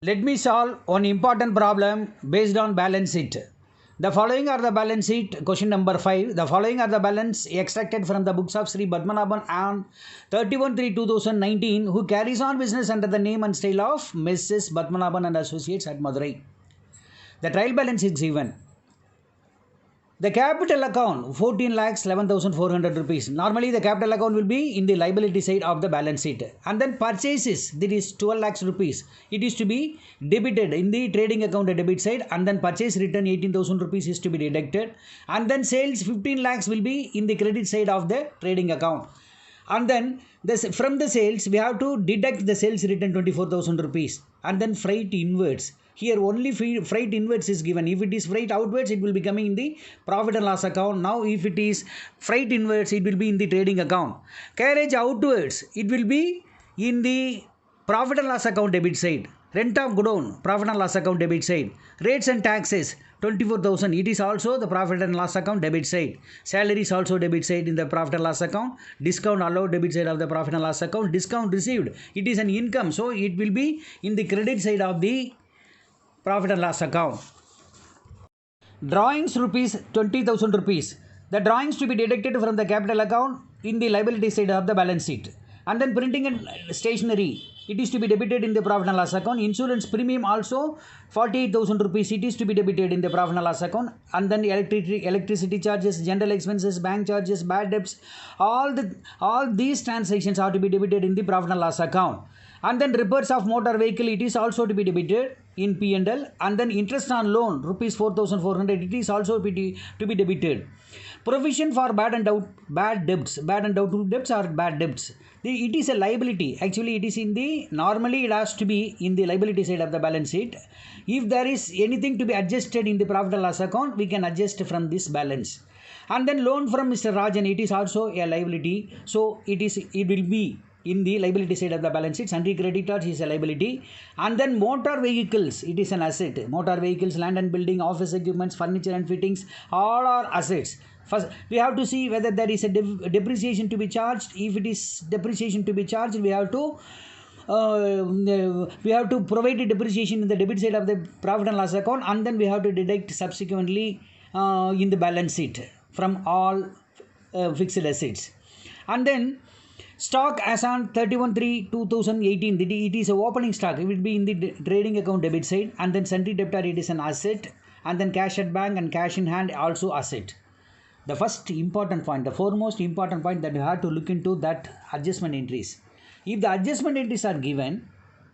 Let me solve one important problem based on balance sheet. The following are the balance sheet. Question number 5. The following are the balance extracted from the books of Sri Padmanabhan on 31/3/2019, who carries on business under the name and style of Mrs. Padmanabhan and Associates at Madurai. The trial balance is given. The capital account 14 lakhs 11,400 rupees. Normally the capital account will be in the liability side of the balance sheet. And then purchases, that is 12 lakhs rupees. It is to be debited in the trading account debit side, and then purchase return 18,000 rupees is to be deducted. And then sales 15 lakhs will be in the credit side of the trading account. And then from the sales we have to deduct the sales return 24,000 rupees. And then freight inwards. Here only freight inwards is given. If it is freight outwards, it will be coming in the profit and loss account. Now if it is freight inwards, it will be in the trading account. Carriage outwards, it will be in the profit and loss account debit side. Rent of godown, profit and loss account debit side. Rates and taxes 24,000, it is also the profit and loss account debit side. Salary is also debit side in the profit and loss account. Discount allowed debit side of the profit and loss account. Discount received, it is an income, so it will be in the credit side of the profit and loss account. Drawings rupees 20,000 rupees. The drawings to be deducted from the capital account in the liability side of the balance sheet. And then printing and stationery, it is to be debited in the profit and loss account. Insurance premium also 48,000 rupees, it is to be debited in the profit and loss account. And then electricity charges, general expenses, bank charges, bad debts, all these transactions are to be debited in the profit and loss account. And then repairs of motor vehicle, it is also to be debited in P&L. And then interest on loan rupees 4,400, it is also to be debited. Provision for bad and doubtful debts or bad debts, it is a liability. Actually it is in the, normally it has to be in the liability side of the balance sheet. If there is anything to be adjusted in the profit and loss account, we can adjust from this balance. And then loan from Mr. Rajan, it is also a liability, so it will be in the liability side of the balance sheet. Sundry creditors is a liability. And then motor vehicles, it is an asset. Motor vehicles, land and building, office equipments, furniture and fittings, all are assets. First, we have to see whether there is a depreciation to be charged. If it is depreciation to be charged, we have to provide a depreciation in the debit side of the profit and loss account, and then we have to deduct subsequently in the balance sheet from all fixed assets. And then stock as on 31/3/2018, it is a opening stock. It will be in the trading account debit side. And then sundry debtor, it is an asset. And then cash at bank and cash in hand also asset. The first important point, the foremost important point that you have to look into, that adjustment entries. If the adjustment entries are given,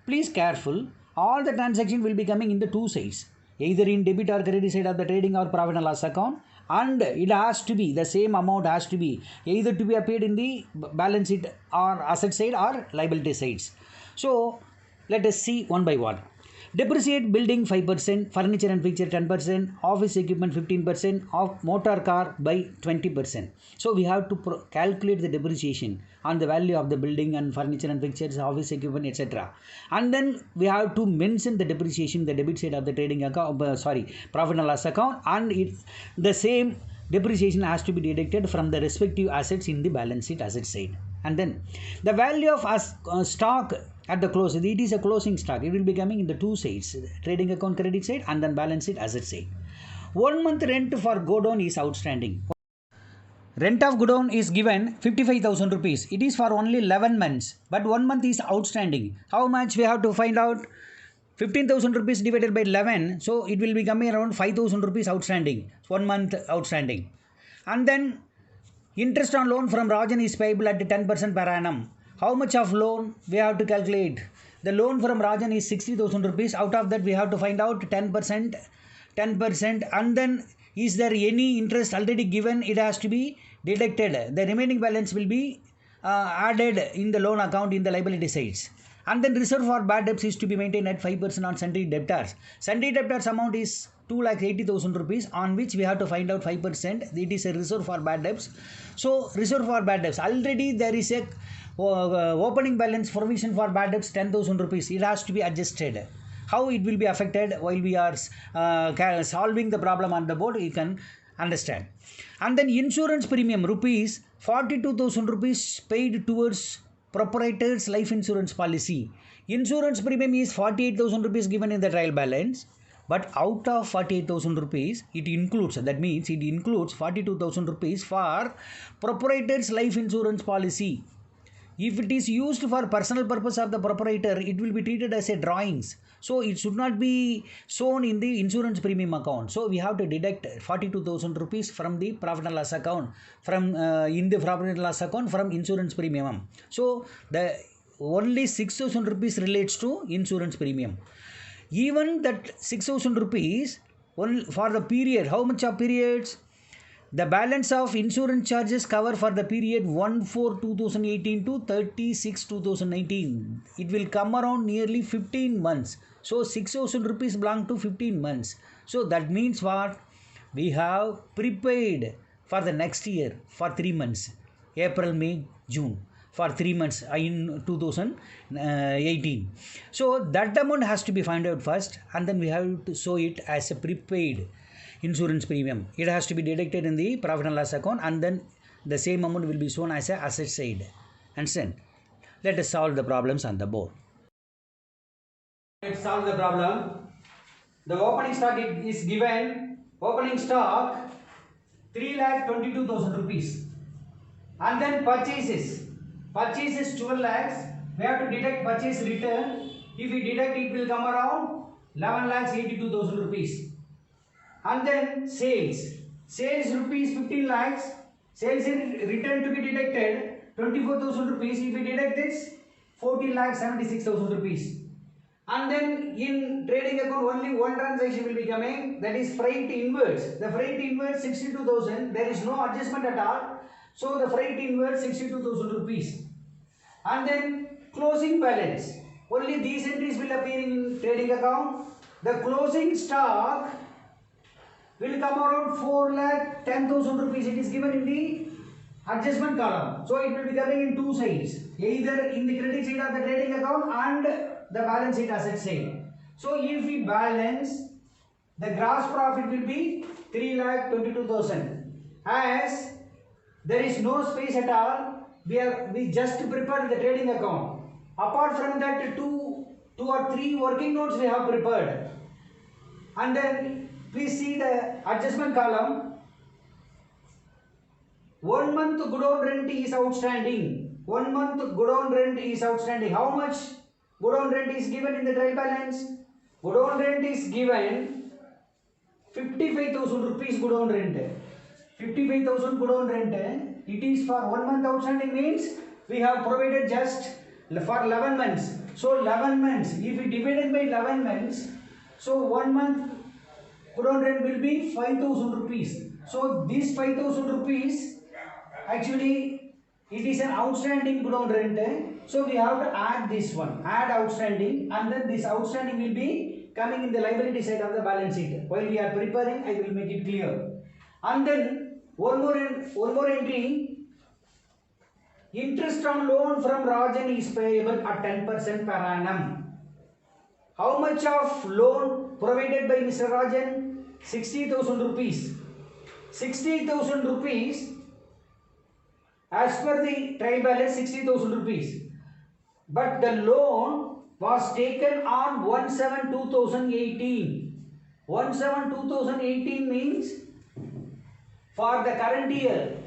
please careful, all the transaction will be coming in the two sides, either in debit or credit side of the trading or profit and loss account. And it has to be, the same amount has to be either to be paid in the balance sheet or asset side or liability sides. So let us see one by one. Depreciate building 5%, furniture and fixture 10%, office equipment 15%, of motor car by 20%. So we have to calculate the depreciation on the value of the building and furniture and fixtures, office equipment, etc. And then we have to mention the depreciation, the debit side of the trading account, profit and loss account, and the same depreciation has to be deducted from the respective assets in the balance sheet asset side. And then the value of stock at the close, it is a closing stock. It will be coming in the two sides, trading account credit side and then balance sheet asset side. 1 month rent for godown is outstanding. Rent of godown is given 55,000 rupees. It is for only 11 months, but 1 month is outstanding. How much we have to find out? 15,000 rupees divided by 11, so it will be coming around 5,000 rupees outstanding. 1 month outstanding. And then interest on loan from Rajan is payable at 10% per annum. How much of loan we have to calculate? The loan from Rajan is 60,000 rupees. Out of that we have to find out 10%, and then is there any interest already given? It has to be deducted. The remaining balance will be added in the loan account in the liability sides. And then reserve for bad debts is to be maintained at 5% on sundry debtors. Sundry debtors amount is 2,80,000 rupees, on which we have to find out 5%. It is a reserve for bad debts. So reserve for bad debts, already there is a opening balance provision for bad debts 10,000 rupees. It has to be adjusted. How it will be affected while we are solving the problem on the board, you can understand. And then insurance premium rupees 42,000 rupees paid towards proprietor's life insurance policy. Insurance premium is 48,000 rupees given in the trial balance, but out of 48,000 rupees, it includes, that means it includes 42,000 rupees for proprietor's life insurance policy. If it is used for personal purpose of the proprietor, it will be treated as a drawings. So it should not be shown in the insurance premium account. So we have to deduct 42,000 rupees from the profit and loss account, from in the profit and loss account from insurance premium. So the only 6,000 rupees relates to insurance premium. Even that 6,000 rupees for the period, how much of periods? The balance of insurance charges cover for the period 1/4/2018 to 30/6/2019. It will come around nearly 15 months. So 6,000 rupees belong to 15 months. So that means what? We have prepaid for the next year for 3 months. April, May, June. For 3 months in 2018. So that amount has to be found out first, and then we have to show it as a prepaid insurance premium. It has to be deducted in the profit and loss account, and then the same amount will be shown as a asset side. Understand? Let us solve the problems on the board. Let's solve the problem. The opening stock is given. Opening stock 3,22,000 rupees, and then purchases. Purchase is 12 lakhs. We have to deduct purchase return. If we deduct, it will come around 11,82,000 rupees. And then sales. Sales rupees 15 lakhs. Sales return to be deducted 24,000 rupees. If we deduct this, 14,76,000 rupees. And then in trading account, only one transaction will be coming, that is freight inwards. The freight inwards 62,000. There is no adjustment at all. So the freight inwards 62,000 rupees. And then closing balance. Only these entries will appear in trading account. The closing stock will come around 4,10,000 rupees. It is given in the adjustment column. So it will be coming in two sides. Either in the credit side of the trading account and the balance sheet asset side. So if we balance, the gross profit will be 3,22,000. As there is no space at all, we just prepared the trading account. Apart from that, two or three working notes we have prepared. And then please see the adjustment column. 1 month godown rent is outstanding. 1 month godown rent is outstanding. How much godown rent is given in the trial balance? Godown rent is given 55,000 rupees godown rent. 55,000 godown rent. It is for 1 month outstanding, means we have provided just for 11 months. So 11 months, if we divide it by 11 months, so 1 month godown rent will be 5,000 rupees. So this 5,000 rupees, actually it is an outstanding godown rent. So we have to add this one, add outstanding, and then this outstanding will be coming in the liability side of the balance sheet. While we are preparing, I will make it clear. And then one more entry. Interest on loan from Rajan is payable at 10% per annum. How much of loan provided by Mr. Rajan? 60,000 rupees. 60,000 rupees. As per the trial balance, 60,000 rupees. But the loan was taken on 1/7/2018. 1/7/2018 means for the current year,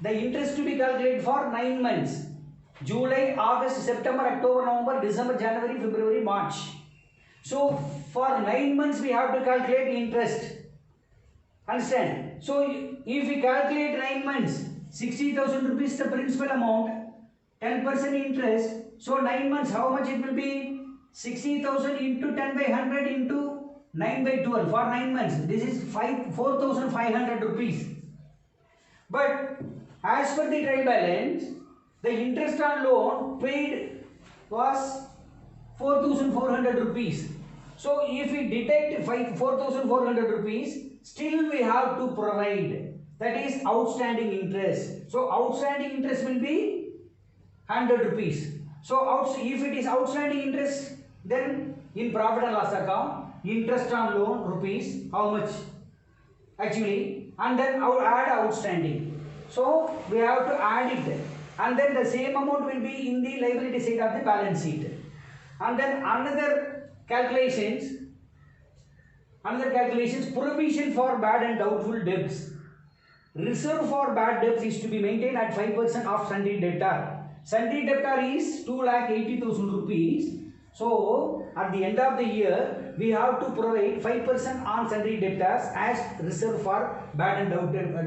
the interest to be calculated for 9 months. July, August, September, October, November, December, January, February, March. So for 9 months we have to calculate interest. Understand? So if we calculate 9 months, 60,000 rupees the principal amount, 10% interest. So 9 months, how much it will be? 60,000 into 10 by 100 into 9 by 12 for 9 months. This is 4,500 rupees. But as per the trial balance, the interest on loan paid was 4,400 rupees. So if we deduct 4,400 rupees, still we have to provide, that is outstanding interest. So outstanding interest will be 100 rupees. So if it is outstanding interest, then in profit and loss account, interest on loan rupees, how much actually, and then add outstanding. So we have to add it, and then the same amount will be in the liability side of the balance sheet. And then another calculations, provision for bad and doubtful debts. Reserve for bad debts is to be maintained at 5% of sundry debtor. Sundry debtor is 2,80,000 rupees. So at the end of the year, we have to provide 5% on sundry debtors as reserve for bad and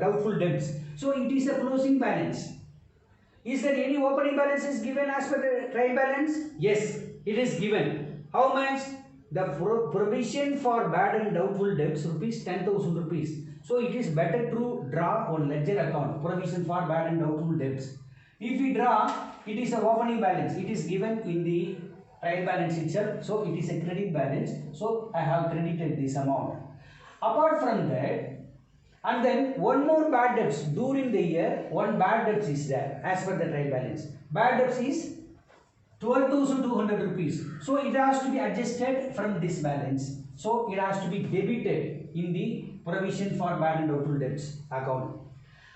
doubtful debts. So it is a closing balance. Is there any opening balance is given as per the trial balance? Yes, it is given. How much? The provision for bad and doubtful debts rupees 10,000 rupees. So it is better to draw on ledger account provision for bad and doubtful debts. If we draw, it is a opening balance. It is given in the trial balance itself. So it is a credit balance. So I have credited this amount. Apart from that, and then one more bad debts during the year, one bad debts is there as per the trial balance. Bad debts is 12,200 rupees. So it has to be adjusted from this balance. So it has to be debited in the provision for bad and doubtful debts account.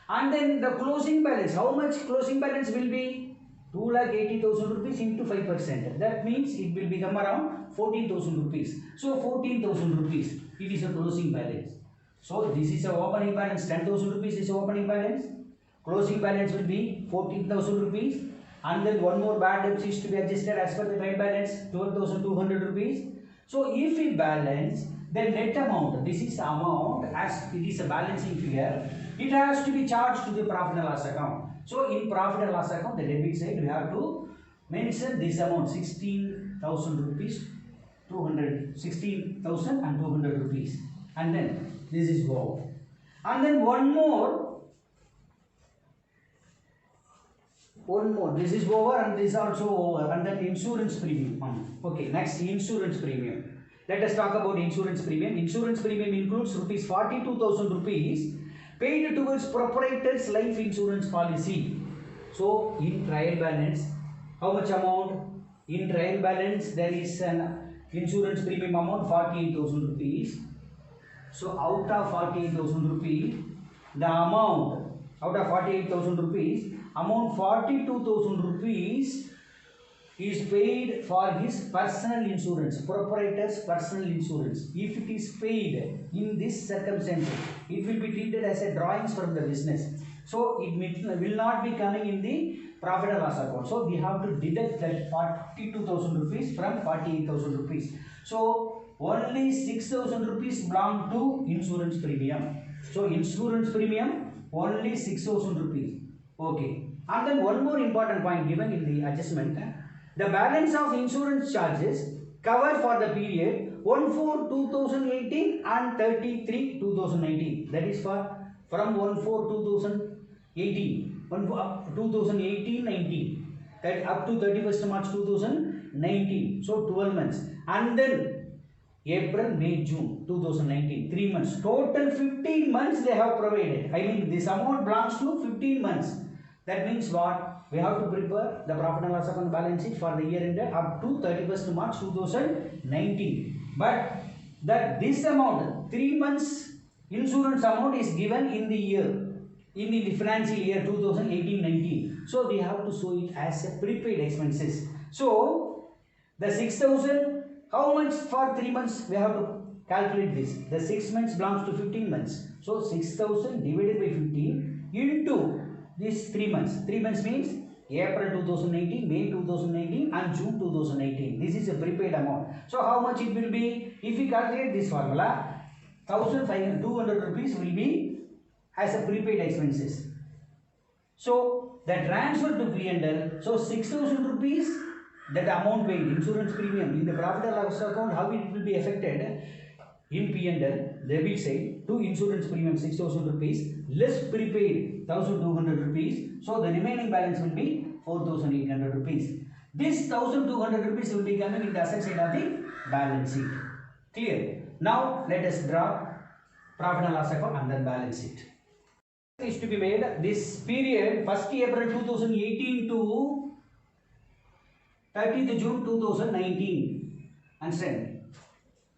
And then the closing balance, how much closing balance will be? 2,80,000 rupees into 5%. That means it will become around 14,000 rupees. So 14,000 rupees, it is a closing balance. So this is a opening balance, 10,000 rupees is opening balance. Closing balance will be 14,000 rupees. And then one more bad debts is to be adjusted as per the trial balance, 12,200 rupees. So if we balance the net amount, this is the amount as it is a balancing figure, it has to be charged to the profit and loss account. So in profit and loss account, the debit side we have to mention this amount, 16,000 rupees, 16,200 rupees. And then this is over. And then one more, this is over and this is also over. And then insurance premium. Okay, next insurance premium. Let us talk about insurance premium. Insurance premium includes rupees 42,000 rupees paid towards proprietor's life insurance policy. So in trial balance, how much amount? In trial balance, there is an insurance premium amount 48,000 rupees. So out of 48,000 rupees, the amount out of 48,000 rupees, amount 42,000 rupees is paid for his personal insurance, proprietor's personal insurance. If it is paid in this circumstance, it will be treated as a drawings from the business. So it will not be coming in the profit and loss account. So we have to deduct that 42,000 rupees from 48,000 rupees. So only 6,000 rupees belong to insurance premium. So insurance premium only 6,000 rupees. Okay. And then one more important point given in the adjustment. The balance of insurance charges covered for the period 1/4/2018 and 33/2019. That is for from 1/4/2018, 2018-19, that up to 31st March 2019. So 12 months. And then April, May, June 2019, 3 months. Total 15 months they have provided. I mean this amount belongs to 15 months. That means what? We have to prepare the profit and loss account balance sheet for the year ended up to 31st March 2019. But that this amount, 3 months insurance amount is given in the year, in the financial year 2018-19. So we have to show it as a prepaid expenses. So the 6,000, how much for 3 months? We have to calculate this. The 6 months belongs to 15 months. So 6,000 divided by 15 into these 3 months. 3 months means April 2019, May 2019 and June 2018. This is a prepaid amount. So how much it will be? If we calculate this formula, 1,200 rupees will be as a prepaid expenses. So the transfer to P&L, so 6,000 rupees, that amount paid, insurance premium in the profit and loss account, how it will be affected in P&L, debit side, to insurance premium 6,000 rupees, less prepaid 1,200 rupees, so the remaining balance will be 4,800 rupees. This 1,200 rupees will be coming in the asset side of the balance sheet. Clear? Now let us draw profit and loss account and then balance sheet. Is to be made this period 1st April 2018 to 30th June 2019. Understand?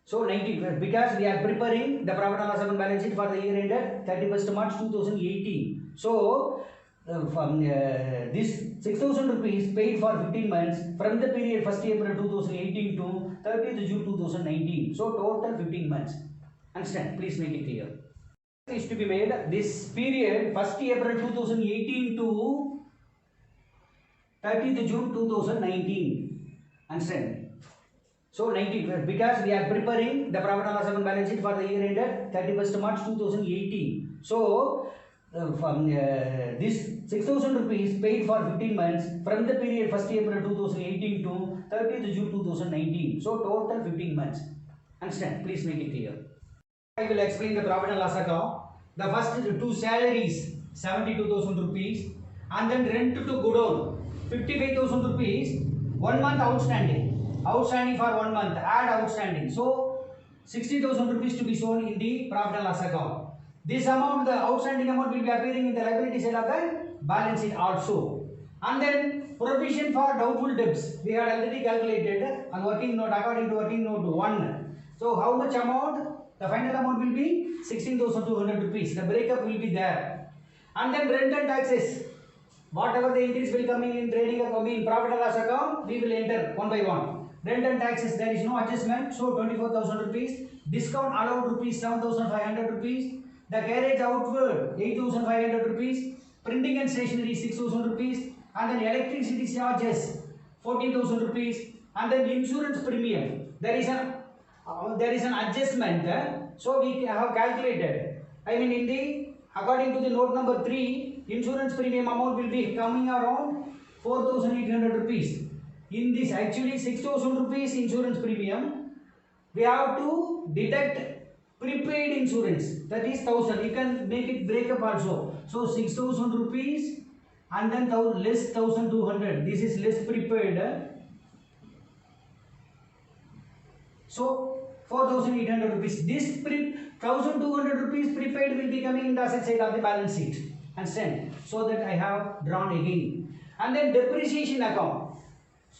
So 19, because we are preparing the profit and loss account balance sheet for the year ended 31st March 2018. So this 6,000 rupees paid for 15 months from the period 1st April 2018 to 30th June 2019. So total 15 months. Understand? Please make it clear. Is to be made this period 1st April 2018 to 30th June 2019. Understand? So 19, because we are preparing the profit and loss account balance sheet for the year ended 31st March 2018. So this 6,000 rupees paid for 15 months from the period 1st April 2018 to 30th June 2019. So total 15 months. Understand? Please make it clear. I will explain the profit and loss account. The first two salaries 72,000 rupees and then rent to Godown 55,000 rupees. 1 month outstanding for 1 month, add outstanding. So 60,000 rupees to be shown in the profit and loss account. This amount, the outstanding amount, will be appearing in the liability side of the balance sheet also. And then provision for doubtful debts, we had already calculated on working note according to working note 1. So how much amount? The final amount will be 16,200 rupees. The breakup will be there. And then rent and taxes. Whatever the entries will come in trading account, in profit and loss account, we will enter one by one. Rent and taxes, there is no adjustment. So 24,000 rupees. Discount allowed rupees 7,500 rupees. The carriage outward 8,500 rupees. Printing and stationery 6,000 rupees. And then electricity charges 14,000 rupees. And then insurance premium. There is an adjustment. So we have calculated. I mean, in the according to the note number 3, insurance premium amount will be coming around 4,800 rupees. In this, actually 6,000 rupees insurance premium, we have to deduct prepaid insurance, that is 1,000. You can make it breakup also. So 6,000 rupees and then less 1,200. This is less prepaid. So 4,800 rupees. This 1,200 rupees prepaid will be coming in the asset side of the balance sheet. Understand? So that I have drawn again. And then depreciation account.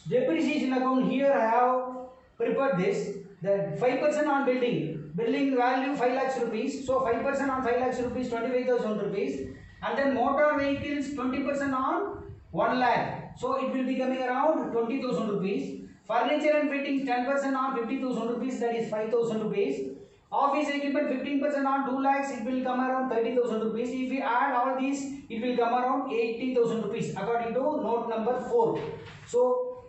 Depreciation account, here I have prepared this. That 5% on building. Building value 5 lakhs rupees. So 5% on 5 lakhs rupees, 25,000 rupees. And then motor vehicles 20% on 1 lakh. So it will be coming around 20,000 rupees. Furniture and fittings 10% on 50,000 rupees, that is 5,000 rupees. Office equipment 15% on 2 lakhs, it will come around 30,000 rupees. If we add all these, it will come around 80,000 rupees according to note number 4. So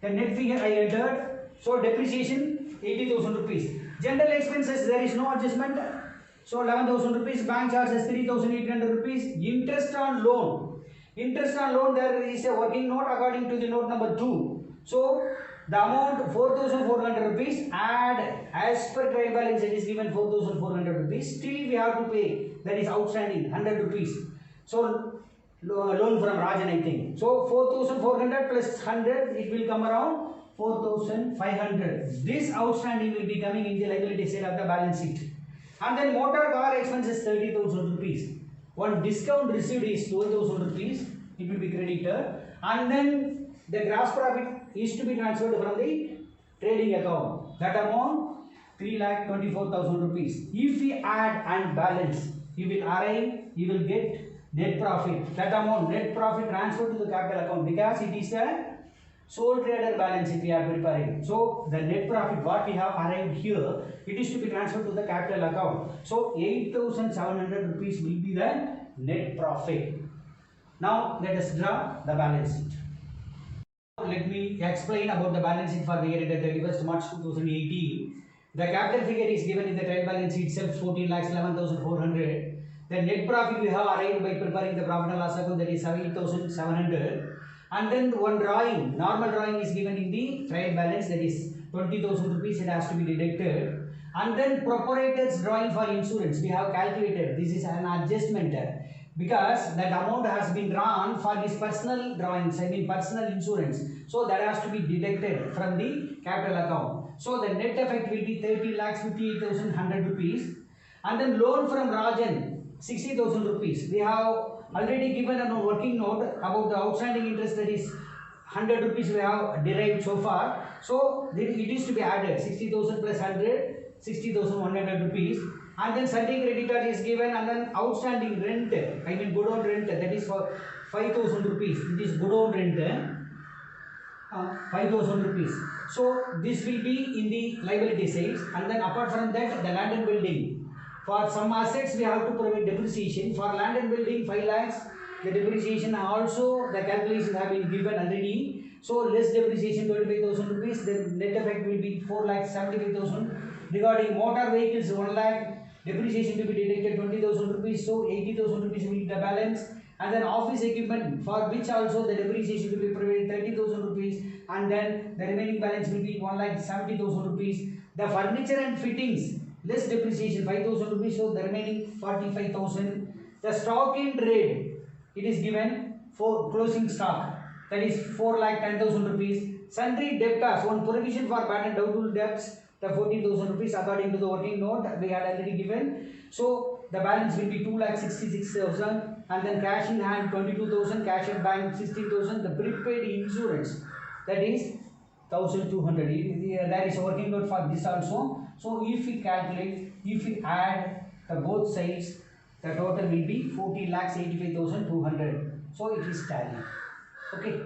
the net figure I entered. So depreciation 80,000 rupees. General expenses, there is no adjustment. So 11,000 rupees. Bank charges 3,800 rupees. Interest on loan. Interest on loan, there is a working note according to the note number 2. So the amount 4,400 rupees, add as per trade balance it is given 4,400 rupees. Still we have to pay, that is outstanding 100 rupees. So loan from Rajan, I think. So 4,400 plus 100, it will come around 4,500. This outstanding will be coming in the liability side of the balance sheet. And then motor car expenses 30,000 rupees. One discount received is 12,000 rupees. It will be credited. And then the gross profit is to be transferred from the trading account. That amount 3,24,000 rupees. If we add and balance, you will get net profit. That amount, net profit, transferred to the capital account, because it is a sole trader balance sheet we are preparing. So the net profit what we have arrived here, it is to be transferred to the capital account. So 8,700 rupees will be the net profit. Now let us draw the balance sheet. Let me explain about the balance sheet for the year ended 31st March 2018. The capital figure is given in the trade balance sheet itself, 14,11,400. The net profit we have arrived by preparing the profit and loss account, that is 8,700. And then one drawing, normal drawing is given in the trade balance, that is 20,000 rupees, it has to be deducted. And then proprietor's drawing for insurance, we have calculated. This is an adjustment, because that amount has been drawn for his personal drawings, I mean personal insurance. So that has to be deducted from the capital account. So the net effect will be 30,58,100 rupees. And then loan from Rajan, 60,000 rupees. We have already given a working note about the outstanding interest, that is 100 rupees we have derived so far. So it is to be added 60,000 plus 100, 60,100 rupees. and then sundry creditor is given, and then outstanding rent, I mean good old rent, that is for 5,000 rupees. It is good old rent, 5,000 rupees. So this will be in the liability side, and then apart from that, the land and building. For some assets we have to provide depreciation. For land and building 5 lakhs, the depreciation also the calculations have been given already. So less depreciation 25,000 rupees, then net effect will be 4 lakhs 75,000. Regarding motor vehicles 1 lakh, depreciation to be deducted 20,000 rupees, so 80,000 rupees will be the balance. And then office equipment, for which also the depreciation will be provided 30,000 rupees, and then the remaining balance will be 1,70,000 rupees. The furniture and fittings, less depreciation 5,000 rupees, so the remaining 45,000. The stock in trade, it is given for closing stock, that is 4,10,000 rupees. Sundry debtors, one provision for bad and doubtful debts, the 14,000 rupees according to the working note we had already given. So the balance will be 2,66,000, and then cash in hand 22,000, cash at bank 16,000. The prepaid insurance, that is 1,200. There is a working note for this also. So if we calculate, if we add the both sides, the total will be 40,85,200. So it is tally. Okay.